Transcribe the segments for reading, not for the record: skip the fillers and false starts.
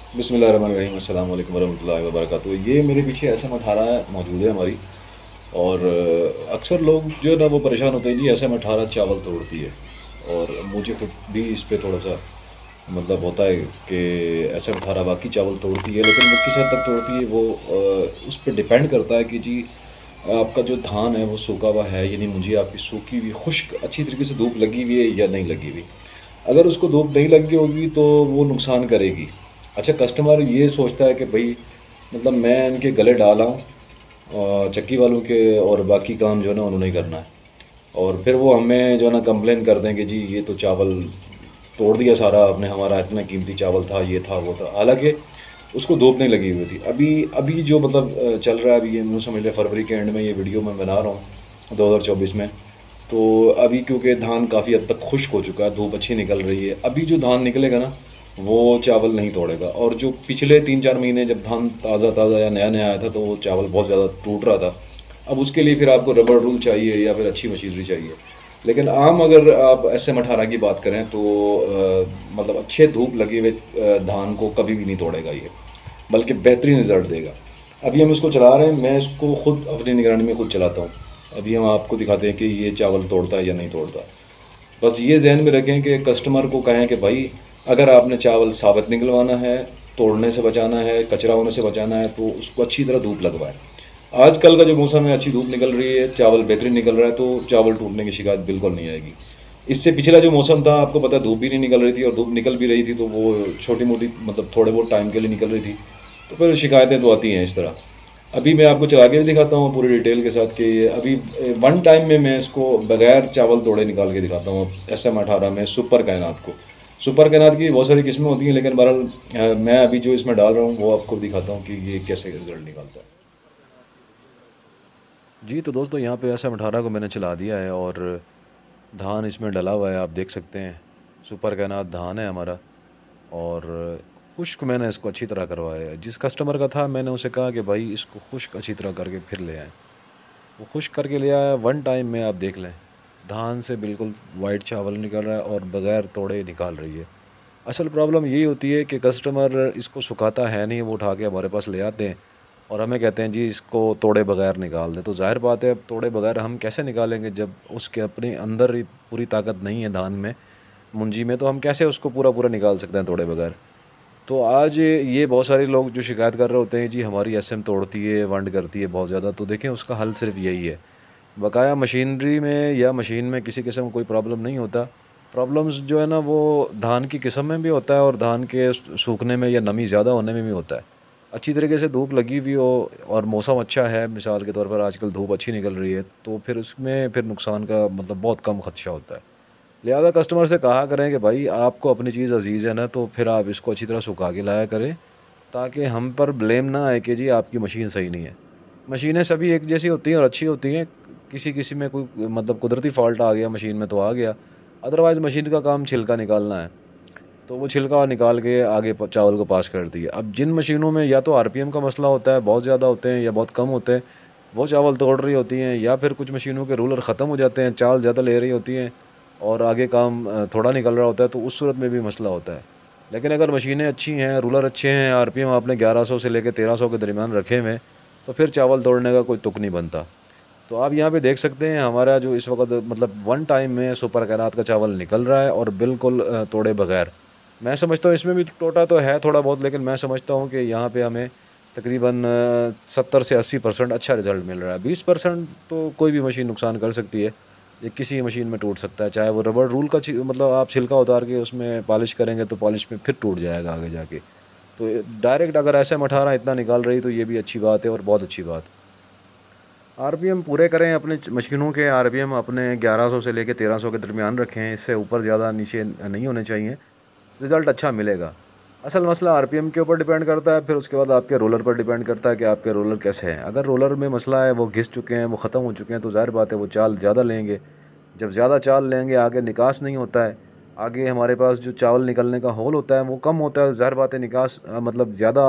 बिस्मिल्लाहिर्रहमानिर्रहीम, अस्सलाम वालेकुम वरहमतुल्लाहि वबरकातुहू। ये मेरे पीछे SM18 मौजूद है हमारी। और अक्सर लोग जो है ना वो परेशान होते हैं जी, SM18 चावल तोड़ती है। और मुझे खुद भी इस पे थोड़ा सा मतलब होता है कि SM18 बाकी चावल तोड़ती है, लेकिन वो किस हद तक तोड़ती है वो उस पर डिपेंड करता है कि जी आपका जो धान है वो सूखा हुआ है, यानी मुझे आपकी सूखी हुई खुश्क अच्छी तरीके से धूप लगी हुई है या नहीं लगी हुई। अगर उसको धूप नहीं लगी होगी तो वो नुकसान करेगी। अच्छा, कस्टमर ये सोचता है कि भाई मतलब मैं इनके गले डाला हूँ और चक्की वालों के, और बाकी काम जो है ना उन्होंने ही करना है। और फिर वो हमें जो है ना कंप्लेन कर दें कि जी ये तो चावल तोड़ दिया सारा आपने, हमारा इतना कीमती चावल था, ये था वो था, हालांकि उसको धूप नहीं लगी हुई थी। अभी अभी जो मतलब चल रहा है, अभी ये यूँ समझ लें फरवरी के एंड में ये वीडियो मैं बना रहा हूँ 2024 में। तो अभी क्योंकि धान काफ़ी हद तक खुश्क हो चुका है, धूप अच्छी निकल रही है, अभी जो धान निकलेगा ना वो चावल नहीं तोड़ेगा। और जो पिछले 3-4 महीने जब धान ताज़ा ताज़ा या नया नया आया था तो वो चावल बहुत ज़्यादा टूट रहा था। अब उसके लिए फिर आपको रबड़ रूल चाहिए या फिर अच्छी मशीनरी चाहिए। लेकिन आम अगर आप SM18 की बात करें तो मतलब अच्छे धूप लगे हुए धान को कभी भी नहीं तोड़ेगा ये, बल्कि बेहतरीन रिजल्ट देगा। अभी हम इसको चला रहे हैं, मैं इसको खुद अपनी निगरानी में खुद चलाता हूँ। अभी हम आपको दिखाते हैं कि ये चावल तोड़ता है या नहीं तोड़ता। बस ये जहन में रखें कि कस्टमर को कहें कि भाई अगर आपने चावल साबित निकलवाना है, तोड़ने से बचाना है, कचरा होने से बचाना है, तो उसको अच्छी तरह धूप लगवाएं। आजकल का जो मौसम है, अच्छी धूप निकल रही है, चावल बेहतरीन निकल रहा है, तो चावल टूटने की शिकायत बिल्कुल नहीं आएगी। इससे पिछला जो मौसम था आपको पता है, धूप भी नहीं निकल रही थी, और धूप निकल भी रही थी तो वो छोटी मोटी मतलब थोड़े बहुत टाइम के लिए निकल रही थी, तो फिर शिकायतें तो आती हैं इस तरह। अभी मैं आपको चला के दिखाता हूँ पूरी डिटेल के साथ कि अभी वन टाइम में मैं इसको बगैर चावल तोड़े निकाल के दिखाता हूँ SM18 में सुपर कायनात को। सुपर कायनात की बहुत सारी किस्में होती हैं, लेकिन बहरहाल मैं अभी जो इसमें डाल रहा हूँ वो आपको दिखाता हूँ कि ये कैसे रिजल्ट निकालता है। जी तो दोस्तों, यहाँ पे SM18 को मैंने चला दिया है और धान इसमें डला हुआ है, आप देख सकते हैं। सुपर कायनात धान है हमारा। और खुश्क मैंने इसको अच्छी तरह करवाया है। जिस कस्टमर का था मैंने उसे कहा कि भाई इसको खुश्क अच्छी तरह करके फिर ले आएँ। वो खुश्क करके ले आया, वन टाइम में आप देख लें धान से बिल्कुल वाइट चावल निकल रहा है और बग़ैर तोड़े निकाल रही है। असल प्रॉब्लम यही होती है कि कस्टमर इसको सुखाता है नहीं, वो उठा के हमारे पास ले आते हैं और हमें कहते हैं जी इसको तोड़े बगैर निकाल दें। तो ज़ाहिर बात है, अब तोड़े बगैर हम कैसे निकालेंगे जब उसके अपने अंदर ही पूरी ताकत नहीं है धान में, मुंजी में, तो हम कैसे उसको पूरा पूरा निकाल सकते हैं तोड़े बगैर। तो आज ये बहुत सारे लोग जो शिकायत कर रहे होते हैं जी हमारी SM तोड़ती है, वंड करती है बहुत ज़्यादा, तो देखें उसका हल सिर्फ यही है। बकाया मशीनरी में या मशीन में किसी किस्म का कोई प्रॉब्लम नहीं होता। प्रॉब्लम्स जो है ना वो धान की किस्म में भी होता है और धान के सूखने में या नमी ज़्यादा होने में भी होता है। अच्छी तरीके से धूप लगी हुई हो और मौसम अच्छा है, मिसाल के तौर पर आजकल धूप अच्छी निकल रही है, तो फिर उसमें फिर नुकसान का मतलब बहुत कम खदशा होता है। लिहाजा कस्टमर से कहा करें कि भाई आपको अपनी चीज़ अजीज़ है ना, तो फिर आप इसको अच्छी तरह सुखा के लाया करें, ताकि हम पर ब्लेम ना आए कि जी आपकी मशीन सही नहीं है। मशीनें सभी एक जैसी होती हैं और अच्छी होती हैं। किसी किसी में कोई मतलब कुदरती फ़ॉल्ट आ गया मशीन में तो आ गया। अदरवाइज़ मशीन का काम छिलका निकालना है, तो वो छिलका निकाल के आगे चावल को पास कर दिया। अब जिन मशीनों में या तो RPM का मसला होता है, बहुत ज़्यादा होते हैं या बहुत कम होते हैं, वो चावल तोड़ रही होती हैं, या फिर कुछ मशीनों के रूलर ख़त्म हो जाते हैं, चाल ज़्यादा ले रही होती हैं और आगे काम थोड़ा निकल रहा होता है, तो उस सूरत में भी मसला होता है। लेकिन अगर मशीनें अच्छी हैं, रूलर अच्छे हैं, RPM आपने 1100 से लेकर 1300 के दरमियान रखे हुए हैं, तो फिर चावल तोड़ने का कोई तुक नहीं बनता। तो आप यहाँ पे देख सकते हैं हमारा जो इस वक्त मतलब वन टाइम में सुपर कैनात का चावल निकल रहा है और बिल्कुल तोड़े बगैर। मैं समझता हूँ इसमें भी टोटा तो है थोड़ा बहुत, लेकिन मैं समझता हूँ कि यहाँ पे हमें तकरीबन 70 से 80% अच्छा रिज़ल्ट मिल रहा है। 20% तो कोई भी मशीन नुकसान कर सकती है, ये किसी मशीन में टूट सकता है, चाहे वो रबड़ रूल का मतलब आप छिलका उतार के उसमें पॉलिश करेंगे तो पॉलिश में फिर टूट जाएगा आगे जाके। तो डायरेक्ट अगर SM18 इतना निकाल रही तो ये भी अच्छी बात है और बहुत अच्छी बात। RPM पूरे करें अपने मशीनों के, RPM अपने 1100 से लेके 1300 के दरमियान रखें, इससे ऊपर ज़्यादा नीचे नहीं होने चाहिए, रिज़ल्ट अच्छा मिलेगा। असल मसला RPM के ऊपर डिपेंड करता है, फिर उसके बाद आपके रोलर पर डिपेंड करता है कि आपके रोलर कैसे हैं। अगर रोलर में मसला है, वो घिस चुके हैं, वो ख़त्म हो चुके हैं, तो ज़ाहिर बात है वो चाल ज़्यादा लेंगे। जब ज़्यादा चाल लेंगे आगे निकास नहीं होता है, आगे हमारे पास जो चावल निकलने का होल होता है वो कम होता है, ज़ाहिर बात है निकास मतलब ज़्यादा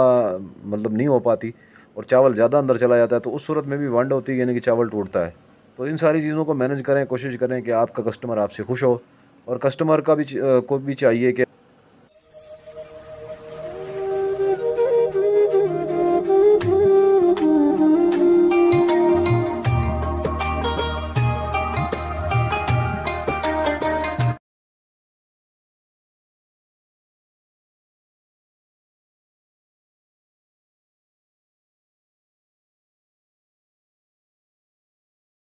मतलब नहीं हो पाती और चावल ज़्यादा अंदर चला जाता है, तो उस सूरत में भी वंड होती है, यानी कि चावल टूटता है। तो इन सारी चीज़ों को मैनेज करें, कोशिश करें कि आपका कस्टमर आपसे खुश हो, और कस्टमर का भी को भी चाहिए कि